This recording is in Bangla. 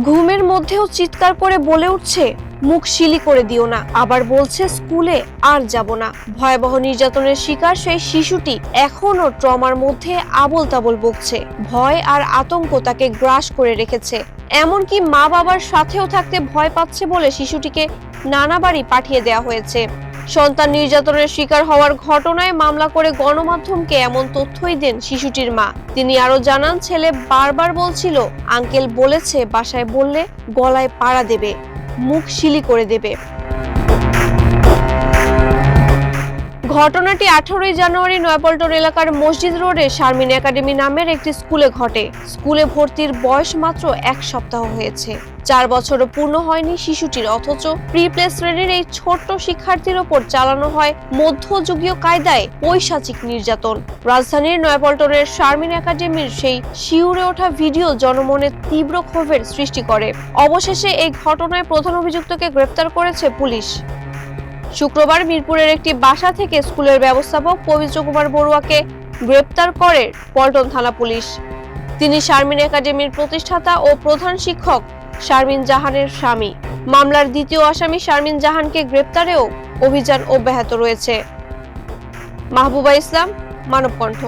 ঘুমের মধ্যেও চিৎকার করে বলে উঠছে, মুখ শিলি করে দিও না। আবার বলছে স্কুলে আর যাব না। ভয়াবহ নির্যাতনের শিকার সেই শিশুটি এখনো ট্রমার মধ্যে আবোল তাবোল বকছে। ভয় আর আতঙ্ক তাকে গ্রাস করে রেখেছে। এমনকি মা বাবার সাথেও থাকতে ভয় পাচ্ছে বলে শিশুটিকে নানা বাড়ি পাঠিয়ে দেওয়া হয়েছে। সন্তান নির্যাতনের শিকার হওয়ার ঘটনায় মামলা করে গণমাধ্যমকে এমন তথ্যই দেন শিশুটির মা। তিনি আরো জানান, ছেলে বারবার বলছিল, আঙ্কেল বলেছে বাসায় বললে গলায় পাড়া দেবে, মুখ শিলি করে দেবে। ঘটনাটি 18 জানুয়ারি নয়াপল্টন এলাকার মসজিদ রোডে শারমিন একাডেমি নামের একটি স্কুলে ঘটে। স্কুলে ভর্তির বয়স মাত্র 1 সপ্তাহ হয়েছে। 4 বছরও পূর্ণ হয়নি শিশুটির, অথচ প্রি প্লে শ্রেণীর এই ছোট্ট শিক্ষার্থীর ওপর চালানো হয় মধ্যযুগীয় কায়দায় পৈশাচিক নির্যাতন। রাজধানীর নয়াপল্টনের শারমিন একাডেমির সেই শিউরে ওঠা ভিডিও জনমনে তীব্র ক্ষোভের সৃষ্টি করে। অবশেষে এই ঘটনায় প্রধান অভিযুক্তকে গ্রেপ্তার করেছে পুলিশ। শুক্রবার মিরপুরের একটি বাসা থেকে স্কুলের ব্যবস্থাপক পবিত্র কুমার বড়ুয়াকে গ্রেপ্তার করে পল্টন থানা পুলিশ। তিনি শারমিন একাডেমির প্রতিষ্ঠাতা ও প্রধান শিক্ষক শারমিন জাহানের স্বামী। মামলার দ্বিতীয় আসামি শারমিন জাহানকে গ্রেপ্তারেও অভিযান অব্যাহত রয়েছে। মাহবুবা ইসলাম, মানবকণ্ঠ।